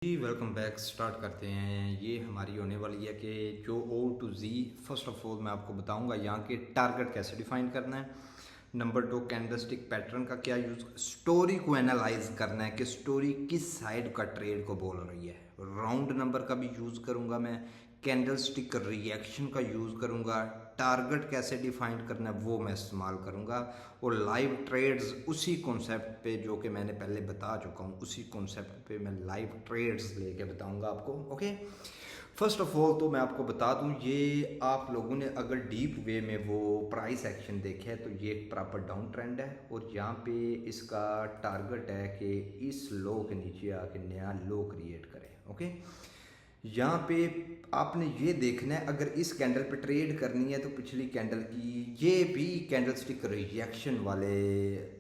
जी welcome back. Start करते हैं। ये हमारी होने वाली है कि जो O to Z, first of all मैं आपको बताऊंगा यहाँ के टारगेट कैसे डिफाइन करना है। नंबर 2, कैंडलस्टिक पैटर्न का क्या यूज़, स्टोरी को एनालाइज करना है कि स्टोरी किस साइड का ट्रेड को बोल रही है। राउंड नंबर का भी यूज़ करूँगा मैं, कैंडलस्टिक रिएक्शन का यूज़ करूँगा, टारगेट कैसे डिफाइन करना है वो मैं इस्तेमाल करूँगा, और लाइव ट्रेड्स उसी कॉन्सेप्ट पे जो कि मैंने पहले बता चुका हूँ, उसी कॉन्सेप्ट पे मैं लाइव ट्रेड्स लेके बताऊँगा आपको। ओके, फर्स्ट ऑफ ऑल तो मैं आपको बता दूं, ये आप लोगों ने अगर डीप वे में वो प्राइस एक्शन देखे है तो ये एक प्रॉपर डाउन ट्रेंड है, और यहाँ पे इसका टारगेट है कि इस लो के नीचे आके नया लो क्रिएट करें। ओके, यहाँ पे आपने ये देखना है, अगर इस कैंडल पे ट्रेड करनी है तो पिछली कैंडल की ये भी कैंडलस्टिक रिएक्शन वाले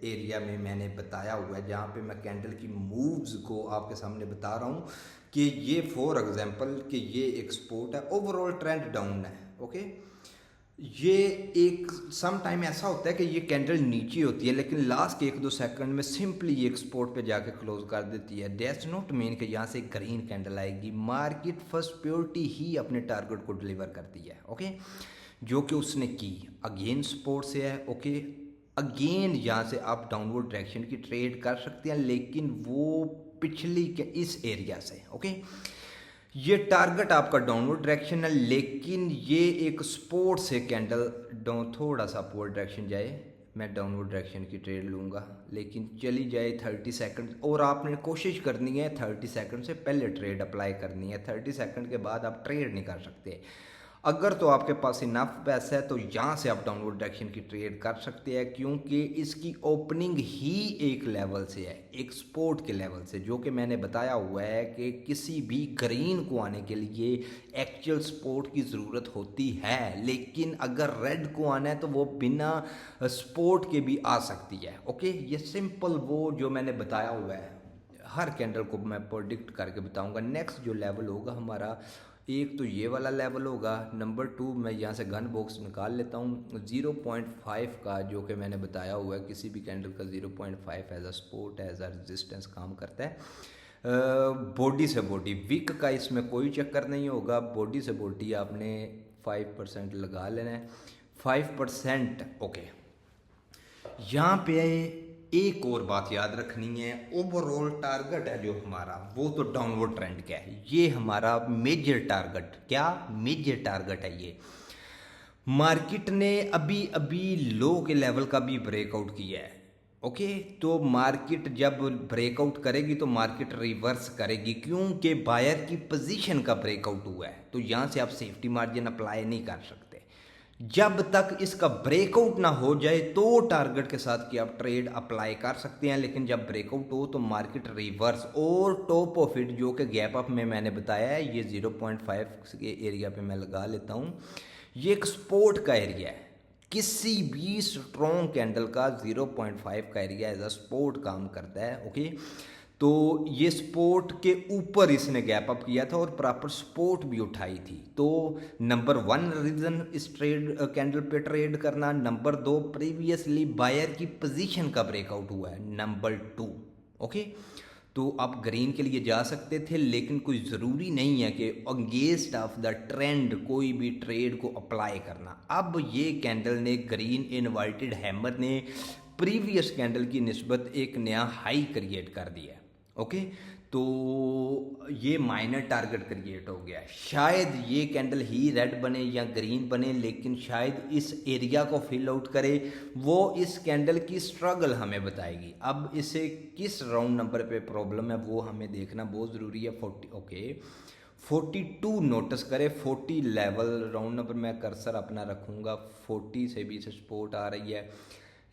एरिया में मैंने बताया हुआ है, जहाँ पे मैं कैंडल की मूव्स को आपके सामने बता रहा हूँ कि ये फॉर एग्जांपल कि ये एक सपोर्ट है, ओवरऑल ट्रेंड डाउन है। ओके, ये एक सम टाइम ऐसा होता है कि ये कैंडल नीचे होती है लेकिन लास्ट के 1-2 सेकंड में सिंपली ये एक्सपोर्ट पे जाके क्लोज कर देती है। दैट्स नॉट मीन कि यहाँ से ग्रीन कैंडल आएगी। मार्केट फर्स्ट प्योरिटी ही अपने टारगेट को डिलीवर करती है। ओके, जो कि उसने की, अगेन सपोर्ट से है। ओके, अगेन यहाँ से आप डाउनवर्ड डायरेक्शन की ट्रेड कर सकते हैं, लेकिन वो पिछली के इस एरिया से। ओके, ये टारगेट आपका डाउनवर्ड डायरेक्शन है, लेकिन ये एक सपोर्ट से कैंडल डाउन थोड़ा सा अपवर्ड डायरेक्शन जाए, मैं डाउनवर्ड डायरेक्शन की ट्रेड लूँगा, लेकिन चली जाए 30 सेकंड, और आपने कोशिश करनी है 30 सेकंड से पहले ट्रेड अप्लाई करनी है। 30 सेकंड के बाद आप ट्रेड नहीं कर सकते। अगर तो आपके पास इनफ पैसा है तो यहाँ से आप डाउनवर्ड डायरेक्शन की ट्रेड कर सकते हैं, क्योंकि इसकी ओपनिंग ही एक लेवल से है, एक सपोर्ट के लेवल से, जो कि मैंने बताया हुआ है कि किसी भी ग्रीन को आने के लिए एक्चुअल सपोर्ट की ज़रूरत होती है, लेकिन अगर रेड को आना है तो वो बिना सपोर्ट के भी आ सकती है। ओके, ये सिंपल वो जो मैंने बताया हुआ है, हर कैंडल को मैं प्रोडिक्ट करके बताऊंगा। नेक्स्ट जो लेवल होगा हमारा, एक तो ये वाला लेवल होगा। नंबर 2, मैं यहाँ से गन बॉक्स निकाल लेता हूँ 0.5 का, जो कि मैंने बताया हुआ है किसी भी कैंडल का 0.5 as a support as a resistance काम करता है। बॉडी से बॉडी वीक का इसमें कोई चक्कर नहीं होगा, बॉडी से बॉडी आपने 5% लगा लेना है, 5%। ओके, यहाँ पे एक और बात याद रखनी है, ओवरऑल टारगेट है जो हमारा वो तो डाउनवर्ड ट्रेंड का है। ये हमारा मेजर टारगेट, क्या मेजर टारगेट है ये। मार्केट ने अभी अभी लो के लेवल का भी ब्रेकआउट किया है। ओके, तो मार्केट जब ब्रेकआउट करेगी तो मार्केट रिवर्स करेगी, क्योंकि बायर की पोजीशन का ब्रेकआउट हुआ है, तो यहाँ से आप सेफ्टी मार्जिन अप्लाई नहीं कर सकते। जब तक इसका ब्रेकआउट ना हो जाए तो टारगेट के साथ कि आप ट्रेड अप्लाई कर सकते हैं, लेकिन जब ब्रेकआउट हो तो मार्केट रिवर्स, और टॉप ऑफ इट जो कि गैप अप में मैंने बताया है, ये 0.5 के एरिया पे मैं लगा लेता हूँ। ये एक सपोर्ट का एरिया है, किसी भी स्ट्रॉन्ग कैंडल का 0.5 का एरिया एज अ सपोर्ट काम करता है। ओके, तो ये सपोर्ट के ऊपर इसने गैप अप किया था और प्रॉपर सपोर्ट भी उठाई थी। तो नंबर 1 रीज़न इस ट्रेड कैंडल पे ट्रेड करना। नंबर 2, प्रीवियसली बायर की पोजीशन का ब्रेकआउट हुआ है। नंबर 2, ओके, तो आप ग्रीन के लिए जा सकते थे, लेकिन कोई ज़रूरी नहीं है कि अगेंस्ट ऑफ द ट्रेंड कोई भी ट्रेड को अप्लाई करना। अब ये कैंडल ने, ग्रीन इनवर्टेड हैमर ने प्रीवियस कैंडल की निस्बत एक नया हाई क्रिएट कर दिया है। ओके, तो ये माइनर टारगेट क्रिएट हो गया। शायद ये कैंडल ही रेड बने या ग्रीन बने, लेकिन शायद इस एरिया को फिल आउट करे, वो इस कैंडल की स्ट्रगल हमें बताएगी। अब इसे किस राउंड नंबर पे प्रॉब्लम है वो हमें देखना बहुत ज़रूरी है। 40, ओके, 42 नोटिस करें, 40 लेवल राउंड नंबर मैं कर्सर अपना रखूँगा, 40 से भी से सपोर्ट आ रही है।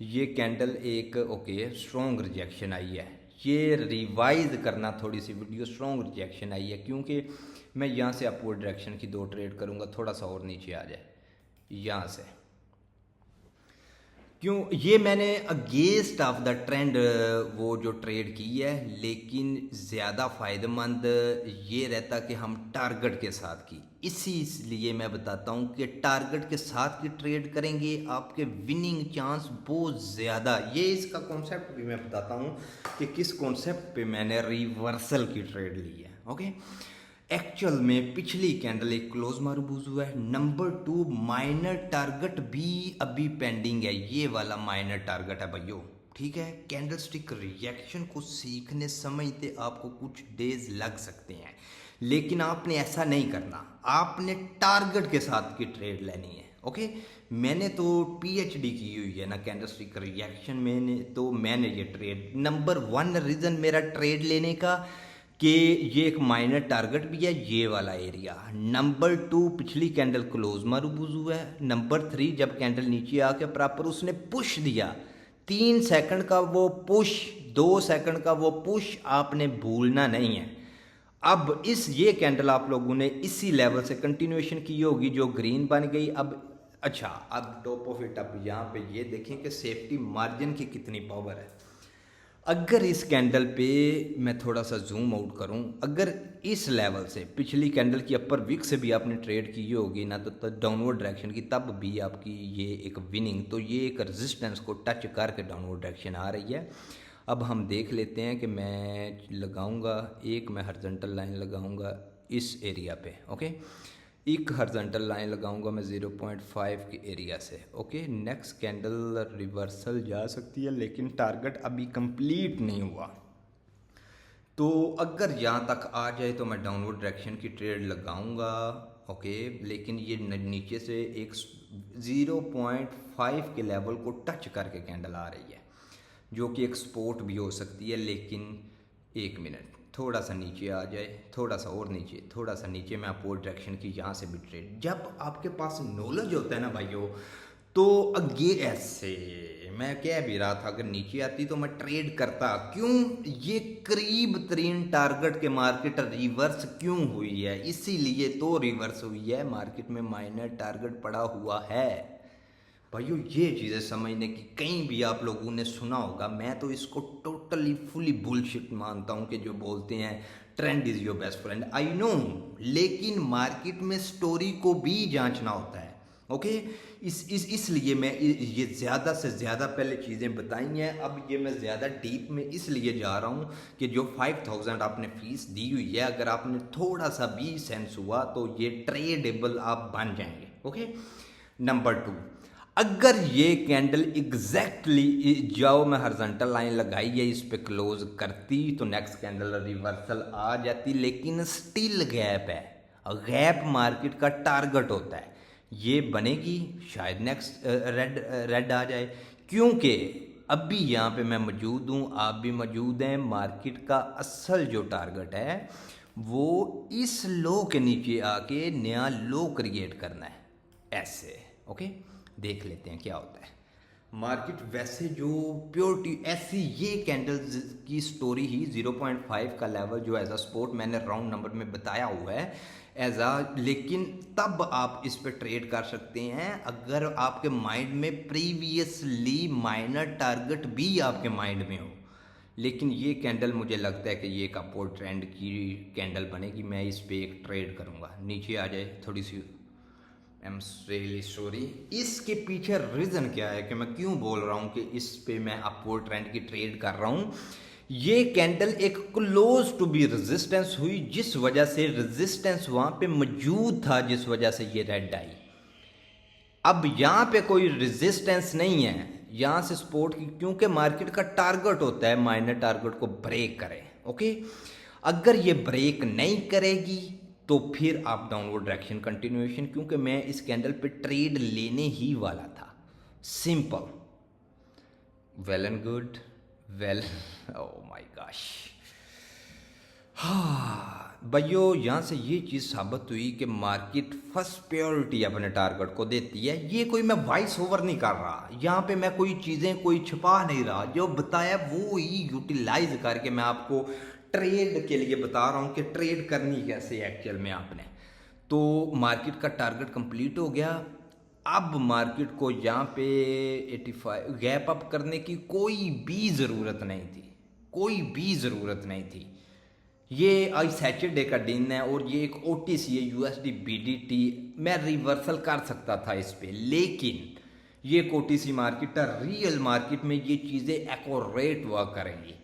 ये कैंडल एक ओके स्ट्रॉन्ग रिजेक्शन आई है, ये रिवाइज करना थोड़ी सी वीडियो, स्ट्रॉन्ग रिजेक्शन आई है, क्योंकि मैं यहाँ से अपवर्ड डायरेक्शन की 2 ट्रेड करूँगा, थोड़ा सा और नीचे आ जाए यहाँ से। क्यों, ये मैंने अगेंस्ट ऑफ द ट्रेंड वो जो ट्रेड की है, लेकिन ज़्यादा फ़ायदेमंद ये रहता कि हम टारगेट के साथ की। इसलिए मैं बताता हूँ कि टारगेट के साथ की ट्रेड करेंगे, आपके विनिंग चांस बहुत ज़्यादा। ये इसका कॉन्सेप्ट भी मैं बताता हूँ कि किस कॉन्सेप्ट पे मैंने रिवर्सल की ट्रेड ली है। ओके। एक्चुअल में पिछली कैंडल एक क्लोज मारूबूज हुआ है। नंबर 2, माइनर टारगेट भी अभी पेंडिंग है, ये वाला माइनर टारगेट है भाइयों, ठीक है। कैंडलस्टिक रिएक्शन को सीखने समझते आपको कुछ डेज लग सकते हैं, लेकिन आपने ऐसा नहीं करना, आपने टारगेट के साथ की ट्रेड लेनी है। ओके, मैंने तो पीएचडी की हुई है ना कैंडलस्टिक रिएक्शन में, तो मैंने ये ट्रेड, नंबर 1 रीज़न मेरा ट्रेड लेने का कि ये एक माइनर टारगेट भी है, ये वाला एरिया। नंबर 2, पिछली कैंडल क्लोज मारूबूज हुआ है। नंबर 3, जब कैंडल नीचे आके प्रॉपर उसने पुश दिया, 3 सेकंड का वो पुश, 2 सेकंड का वो पुश आपने भूलना नहीं है। अब ये कैंडल आप लोगों ने इसी लेवल से कंटिन्यूएशन की होगी जो ग्रीन बन गई। अब अच्छा, अब टॉप ऑफ इट, अब यहाँ पे ये देखें कि सेफ्टी मार्जिन की कितनी पावर है। अगर इस कैंडल पे मैं थोड़ा सा जूम आउट करूं, अगर इस लेवल से पिछली कैंडल की अपर वीक से भी आपने ट्रेड की होगी ना, तो डाउनवर्ड डायरेक्शन की, तब भी आपकी ये एक विनिंग, तो ये एक रेजिस्टेंस को टच करके डाउनवर्ड डायरेक्शन आ रही है। अब हम देख लेते हैं कि मैं लगाऊंगा एक, मैं हॉरिजॉन्टल लाइन लगाऊंगा इस एरिया पे। ओके, एक हॉरिजॉन्टल लाइन लगाऊंगा मैं 0.5 के एरिया से। ओके, नेक्स्ट कैंडल रिवर्सल जा सकती है, लेकिन टारगेट अभी कंप्लीट नहीं हुआ, तो अगर यहाँ तक आ जाए तो मैं डाउनवर्ड डायरेक्शन की ट्रेड लगाऊंगा। ओके, लेकिन ये नीचे से एक 0.5 के लेवल को टच करके कैंडल आ रही है, जो कि एक सपोर्ट भी हो सकती है। लेकिन 1 मिनट, थोड़ा सा नीचे आ जाए, थोड़ा सा और नीचे, थोड़ा सा नीचे, मैं अपोजिट डायरेक्शन की यहाँ से भी ट्रेड, जब आपके पास नॉलेज होता है ना भाइयों, तो ये ऐसे मैं कह भी रहा था, अगर नीचे आती तो मैं ट्रेड करता। क्यों? ये करीब तरीन टारगेट के मार्केट रिवर्स क्यों हुई है, इसीलिए तो रिवर्स हुई है, मार्केट में माइनर टारगेट पड़ा हुआ है भाइयों। ये चीज़ें समझने की, कहीं भी आप लोगों ने सुना होगा, मैं तो इसको टोटली फुली बुलशिट मानता हूँ कि जो बोलते हैं trend is your best friend, I know, लेकिन मार्केट में स्टोरी को भी जांचना होता है। ओके, इसलिए मैं ये ज़्यादा से ज़्यादा पहले चीज़ें बताई हैं। अब ये मैं ज़्यादा डीप में इसलिए जा रहा हूँ कि जो 5000 आपने फीस दी हुई है, अगर आपने थोड़ा सा भी सेंस हुआ तो ये ट्रेडेबल आप बन जाएंगे। ओके, नंबर 2, अगर ये कैंडल एग्जैक्टली जाओ, मैं हॉरिजॉन्टल लाइन लगाई है, इस पे क्लोज करती तो नेक्स्ट कैंडल रिवर्सल आ जाती, लेकिन स्टिल गैप है। गैप मार्केट का टारगेट होता है, ये बनेगी, शायद नेक्स्ट रेड आ जाए, क्योंकि अभी यहाँ पे मैं मौजूद हूँ, आप भी मौजूद हैं। मार्केट का असल जो टारगेट है वो इस लो के नीचे आके नया लो क्रिएट करना है, ऐसे। ओके, देख लेते हैं क्या होता है। मार्केट वैसे जो प्योरिटी ऐसी, ये कैंडल्स की स्टोरी ही 0.5 का लेवल जो एज अ सपोर्ट मैंने राउंड नंबर में बताया हुआ है एज अ, लेकिन तब आप इस पे ट्रेड कर सकते हैं अगर आपके माइंड में प्रीवियसली माइनर टारगेट भी आपके माइंड में हो। लेकिन ये कैंडल मुझे लगता है कि ये एक अपवर्ड ट्रेंड की कैंडल बनेगी, मैं इस पे एक ट्रेड करूँगा, नीचे आ जाए थोड़ी सी, आई एम रियली सॉरी। इसके पीछे रीज़न क्या है कि मैं क्यों बोल रहा हूँ कि इस पे मैं अपवर्ड ट्रेंड की ट्रेड कर रहा हूँ। ये कैंडल एक क्लोज टू बी रेजिस्टेंस हुई, जिस वजह से रेजिस्टेंस वहाँ पे मौजूद था, जिस वजह से ये रेड आई। अब यहाँ पे कोई रेजिस्टेंस नहीं है, यहाँ से सपोर्ट की, क्योंकि मार्केट का टारगेट होता है माइनर टारगेट को ब्रेक करें। ओके, अगर ये ब्रेक नहीं करेगी तो फिर आप डाउनवर्ड डायरेक्शन कंटिन्यूएशन, क्योंकि मैं इस कैंडल पे ट्रेड लेने ही वाला था, simple. Well and good, well, oh my gosh. हाँ भाइयों, यहाँ से ये चीज़ साबित हुई कि मार्केट फर्स्ट प्रायोरिटी अपने टारगेट को देती है। ये कोई मैं वॉइस ओवर नहीं कर रहा, यहाँ पे मैं कोई चीज़ें कोई छुपा नहीं रहा, जो बताया वो ही यूटिलाइज करके मैं आपको ट्रेड के लिए बता रहा हूँ कि ट्रेड करनी कैसे एक्चुअल में आपने। तो मार्केट का टारगेट कंप्लीट हो गया। अब मार्केट को यहाँ पे 85 गैप अप करने की कोई भी ज़रूरत नहीं थी, कोई भी ज़रूरत नहीं थी। ये आज सैटरडे का दिन है और ये एक OTC है, USD BDT, मैं रिवर्सल कर सकता था इस पे, लेकिन ये एक OTC मार्केट है, रियल मार्केट में ये चीज़ें एक्यूरेट वर्क करेंगी।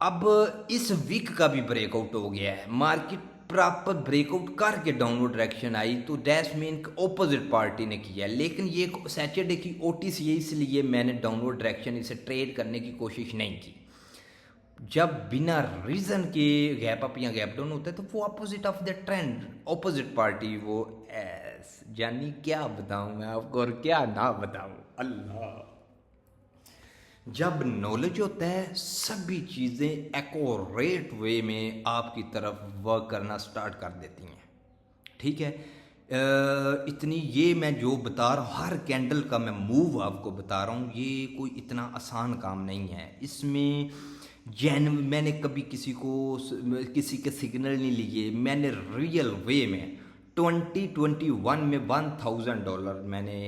अब इस वीक का भी ब्रेकआउट हो गया है, मार्केट प्रॉपर ब्रेकआउट करके डाउनवर्ड डायरेक्शन आई, तो डैश मीन ऑपोजिट पार्टी ने किया। लेकिन ये सैटरडे की ओटीसी है, इसलिए मैंने डाउनवर्ड डायरेक्शन इसे ट्रेड करने की कोशिश नहीं की। जब बिना रीज़न के गैप अप या गैप डाउन होता है तो वो opposite of the trend, opposite party वो यानी क्या बताऊं मैं आपको और क्या ना बताऊं अल्लाह। जब नॉलेज होता है सभी चीज़ें एक्यूरेट वे में आपकी तरफ वर्क करना स्टार्ट कर देती हैं, ठीक है। इतनी ये मैं जो बता रहा हूँ, हर कैंडल का मैं मूव आपको बता रहा हूँ, ये कोई इतना आसान काम नहीं है। इसमें मैंने कभी किसी के सिग्नल नहीं लिए, मैंने रियल वे में 2021 में $1000 मैंने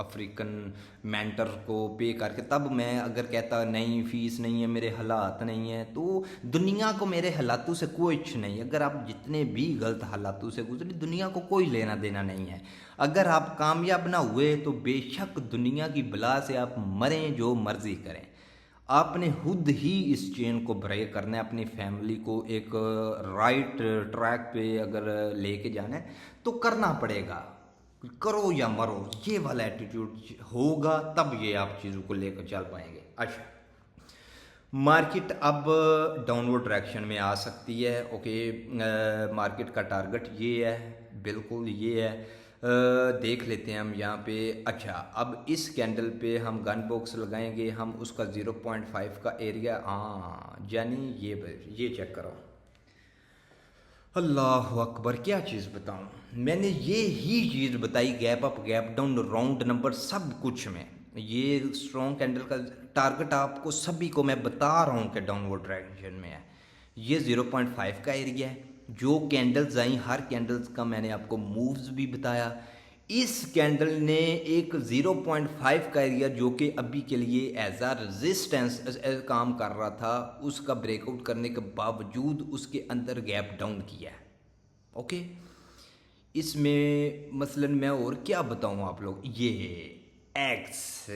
अफ्रीकन मेंटर को पे करके, तब मैं अगर कहता नहीं फीस नहीं है, मेरे हालात नहीं है, तो दुनिया को मेरे हालातों से कुछ नहीं। अगर आप जितने भी गलत हालातों से गुजरे, दुनिया को कोई लेना देना नहीं है। अगर आप कामयाब ना हुए तो बेशक दुनिया की बला से आप मरें, जो मर्जी करें, आपने खुद ही इस चेन को ब्रेक करना है, अपनी फैमिली को एक राइट ट्रैक पे अगर लेके जाना है तो करना पड़ेगा, करो या मरो, ये वाला एटीट्यूड होगा तब ये आप चीज़ों को लेकर चल पाएंगे। अच्छा, मार्केट अब डाउनवर्ड डायरेक्शन में आ सकती है, ओके। मार्केट का टारगेट ये है, बिल्कुल ये है। देख लेते हैं हम यहाँ पे। अच्छा, अब इस कैंडल पे हम गन बॉक्स लगाएंगे, हम उसका 0.5 का एरिया, हाँ यानी ये चेक करो, अल्लाह अकबर, क्या चीज़ बताऊँ। मैंने ये ही चीज़ बताई, gap up gap down round number सब कुछ में, ये स्ट्रॉन्ग कैंडल का टारगेट आपको सभी को मैं बता रहा हूँ कि डाउनवर्ड डायरेक्शन में है। ये 0.5 का एरिया है। जो कैंडल्स आई, हर कैंडल्स का मैंने आपको मूव्स भी बताया। इस कैंडल ने एक 0.5 का एरिया जो कि अभी के लिए एज आ रेजिस्टेंस काम कर रहा था, उसका ब्रेकआउट करने के बावजूद उसके अंदर गैप डाउन किया है, ओके। इसमें मसलन मैं और क्या बताऊं आप लोग, ये एक्स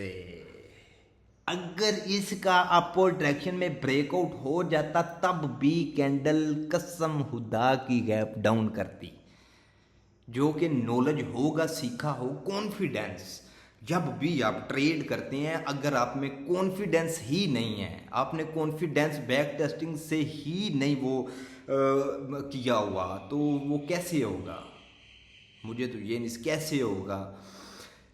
अगर इसका अपवर्ड डायरेक्शन में ब्रेकआउट हो जाता तब भी कैंडल कसम खुदा की गैप डाउन करती। जो कि नॉलेज होगा, सीखा हो, कॉन्फिडेंस, जब भी आप ट्रेड करते हैं अगर आप में कॉन्फिडेंस ही नहीं है, आपने कॉन्फिडेंस बैक टेस्टिंग से ही नहीं वो किया हुआ, तो वो कैसे होगा, मुझे तो ये नहीं कैसे होगा।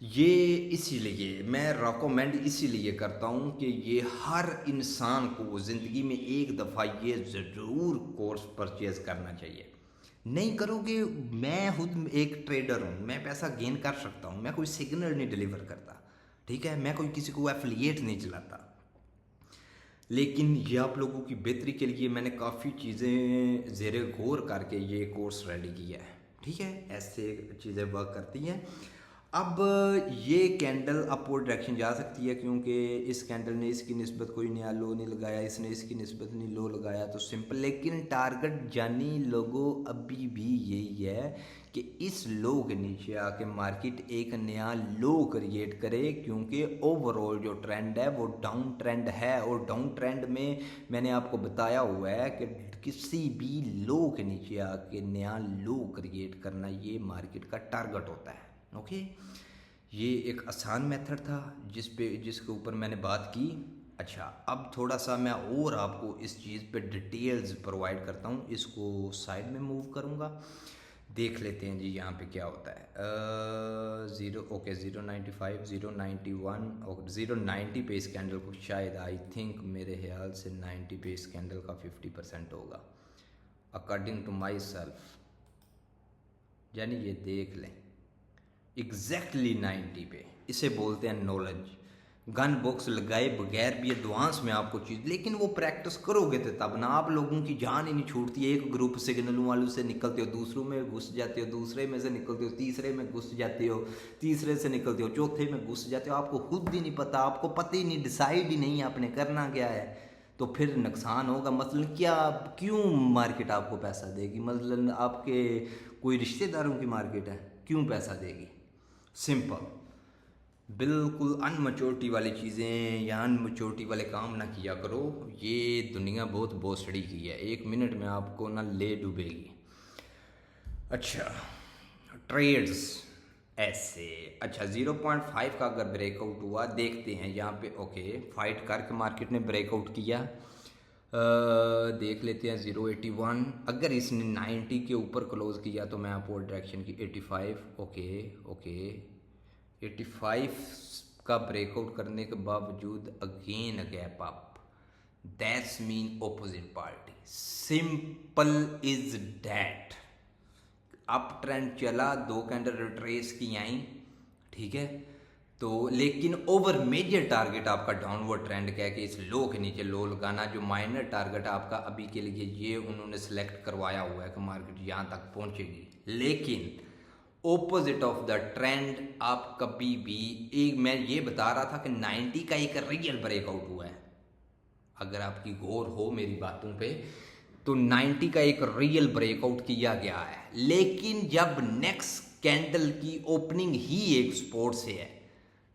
ये इसीलिए मैं रेकमेंड इसीलिए करता हूँ कि ये हर इंसान को ज़िंदगी में एक दफ़ा ये ज़रूर कोर्स परचेज़ करना चाहिए। नहीं करोगे, मैं खुद एक ट्रेडर हूँ, मैं पैसा गेन कर सकता हूँ, मैं कोई सिग्नल नहीं डिलीवर करता, ठीक है, मैं कोई किसी को एफिलिएट नहीं चलाता, लेकिन ये आप लोगों की बेहतरी के लिए मैंने काफ़ी चीज़ें ज़ेरे गौर करके ये कोर्स रेडी किया है, ठीक है। ऐसे चीज़ें वर्क करती हैं। अब ये कैंडल अपवर्ड डायरेक्शन जा सकती है क्योंकि इस कैंडल ने इसकी निस्बत कोई नया लो नहीं लगाया, इसने इसकी निस्बत नहीं लो लगाया, तो सिंपल। लेकिन टारगेट जानी लोगों अभी भी यही है कि इस लो के नीचे आके मार्केट एक नया लो क्रिएट करे, क्योंकि ओवरऑल जो ट्रेंड है वो डाउन ट्रेंड है, और डाउन ट्रेंड में मैंने आपको बताया हुआ है कि किसी भी लो के नीचे आके नया लो क्रिएट करना ये मार्केट का टारगेट होता है, ओके। ये एक आसान मेथड था जिसके ऊपर मैंने बात की। अच्छा, अब थोड़ा सा मैं और आपको इस चीज़ पे डिटेल्स प्रोवाइड करता हूँ, इसको साइड में मूव करूँगा, देख लेते हैं जी यहाँ पे क्या होता है। 095 091 और 090 पे इस कैंडल को शायद आई थिंक मेरे ख्याल से 90 पे इस कैंडल का 50% होगा अकॉर्डिंग टू माई सेल्फ, यानी ये देख लें एग्जैक्टली 90 पे। इसे बोलते हैं नॉलेज। गन बॉक्स लगाए बगैर भी एडवांस में आपको चीज़, लेकिन वो प्रैक्टिस करोगे तो तब ना। आप लोगों की जान ही नहीं छूटती है, एक ग्रुप सिग्नलों वालों से निकलते हो, दूसरों में घुस जाते हो, दूसरे में से निकलते हो, तीसरे में घुस जाते हो, तीसरे से निकलते हो, चौथे में घुस जाते हो, आपको खुद ही नहीं पता, आपको पता ही नहीं, डिसाइड ही नहीं आपने करना क्या है, तो फिर नुकसान होगा। मसलन क्या, क्यों मार्केट आपको पैसा देगी, मसलन आपके कोई रिश्तेदारों की मार्केट है, क्यों पैसा देगी, सिंपल। बिल्कुल अनमच्योरिटी वाली चीज़ें या अनमच्योरिटी वाले काम ना किया करो। ये दुनिया बहुत भोसड़ी की है, 1 मिनट में आपको ना ले डूबेगी। अच्छा, ट्रेड्स ऐसे। अच्छा, 0.5 का अगर ब्रेकआउट हुआ, देखते हैं यहाँ पे। ओके, फाइट करके मार्केट ने ब्रेकआउट किया। देख लेते हैं 081। अगर इसने 90 के ऊपर क्लोज किया तो मैं अपोर्ड डायरेक्शन की 85। ओके ओके, 85 का ब्रेकआउट करने के बावजूद again gap up, that's mean opposite party. Simple is that. Up trend चला, 2 कैंडल रिट्रेस की आई, ठीक है। तो लेकिन ओवर मेजर टारगेट आपका डाउनवर्ड ट्रेंड कह के इस लो के नीचे लो लगाना। जो माइनर टारगेट आपका अभी के लिए ये उन्होंने सेलेक्ट करवाया हुआ है कि मार्केट यहाँ तक पहुँचेगी, लेकिन ओपोजिट ऑफ द ट्रेंड आप कभी भी, एक मैं ये बता रहा था कि 90 का एक रियल ब्रेकआउट हुआ है। अगर आपकी गौर हो मेरी बातों पे, तो 90 का एक रियल ब्रेकआउट किया गया है, लेकिन जब नेक्स्ट कैंडल की ओपनिंग ही एक सपोर्ट से है,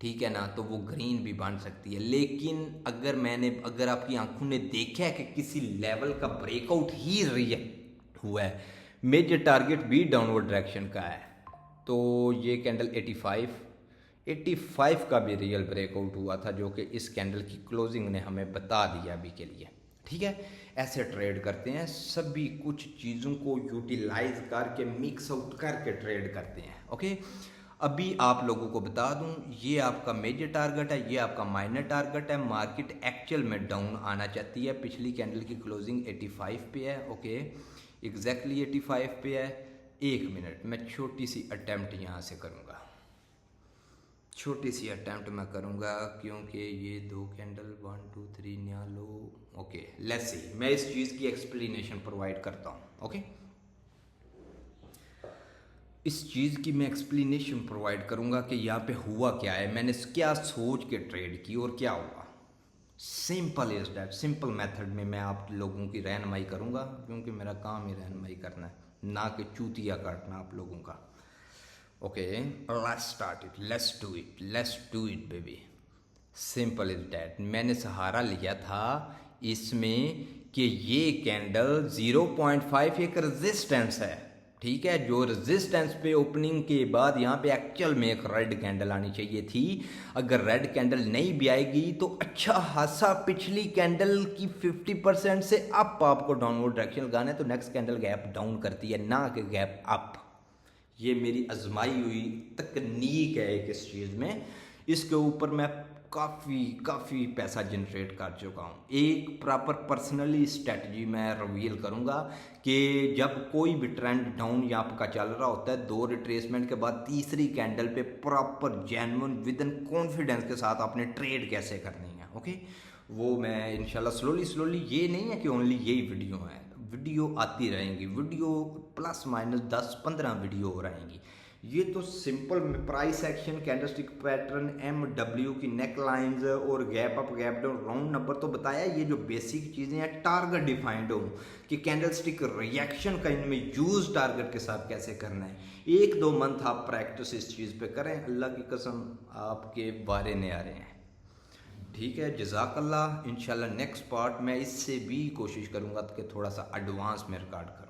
ठीक है ना, तो वो ग्रीन भी बन सकती है। लेकिन अगर आपकी आंखों ने देखा है कि किसी लेवल का ब्रेकआउट ही रियल हुआ है, मेजर टारगेट भी डाउनवर्ड डायरेक्शन का है, तो ये कैंडल 85 का भी रियल ब्रेकआउट हुआ था, जो कि इस कैंडल की क्लोजिंग ने हमें बता दिया अभी के लिए, ठीक है। ऐसे ट्रेड करते हैं, सभी कुछ चीज़ों को यूटिलाइज करके मिक्स आउट करके ट्रेड करते हैं। ओके, अभी आप लोगों को बता दूं, ये आपका मेजर टारगेट है, ये आपका माइनर टारगेट है। मार्केट एक्चुअल में डाउन आना चाहती है, पिछली कैंडल की क्लोजिंग 85 पे है। ओके, एग्जैक्टली 85 पे है। 1 मिनट, मैं छोटी सी अटैम्प्ट यहाँ से करूँगा, छोटी सी अटैम्प्ट मैं करूँगा, क्योंकि ये 2 कैंडल 1 2 3 नया लो। ओके, लेट्स सी, मैं इस चीज़ की एक्सप्लेनेशन प्रोवाइड करता हूँ। ओके, इस चीज़ की मैं एक्सप्लेनेशन प्रोवाइड करूँगा कि यहाँ पे हुआ क्या है, मैंने क्या सोच के ट्रेड की और क्या हुआ। Simple is that, simple method में मैं आप लोगों की रहनुमाई करूँगा, क्योंकि मेरा काम ही रहनुमाई करना है, ना कि चूतिया काटना आप लोगों का। Okay, let's start it, let's do it baby. Simple is that. मैंने सहारा लिया था इसमें कि ये कैंडल 0.5 एक रेजिस्टेंस है, ठीक है। जो रेजिस्टेंस पे ओपनिंग के बाद यहाँ पे एक्चुअल में एक रेड कैंडल आनी चाहिए थी। अगर रेड कैंडल नहीं भी आएगी तो अच्छा खासा पिछली कैंडल की 50% से अप आपको डाउनवर्ड डायरेक्शन लगाना है, तो नेक्स्ट कैंडल गैप डाउन करती है, ना कि गैप अप। ये मेरी आजमाई हुई तकनीक है एक इस चीज़ में, इसके ऊपर मैं काफ़ी पैसा जनरेट कर चुका हूँ। एक प्रॉपर पर्सनली स्ट्रेटजी मैं रिवील करूँगा कि जब कोई भी ट्रेंड डाउन यहाँ का चल रहा होता है, 2 रिट्रेसमेंट के बाद तीसरी कैंडल पे proper genuine with in confidence के साथ आपने ट्रेड कैसे करनी है। ओके, वो मैं इंशाल्लाह स्लोली, ये नहीं है कि ओनली यही वीडियो है, वीडियो आती रहेंगी, वीडियो प्लस माइनस 10-15 वीडियो हो रहेंगी। ये तो simple price action, candlestick pattern, MW की नेक लाइंस और gap up gap down, round number तो बताया। ये जो बेसिक चीज़ें हैं, टारगेट डिफाइंड हो कि कैंडलस्टिक रिएक्शन का इनमें यूज टारगेट के साथ कैसे करना है। 1-2 मंथ आप प्रैक्टिस इस चीज़ पे करें, अल्लाह की कसम आपके बारे में आ रहे हैं, ठीक है। जज़ाकल्लाह। इंशाल्लाह नेक्स्ट पार्ट मैं इससे भी कोशिश करूँगा कि थोड़ा सा एडवांस में रिकॉर्ड करूँ।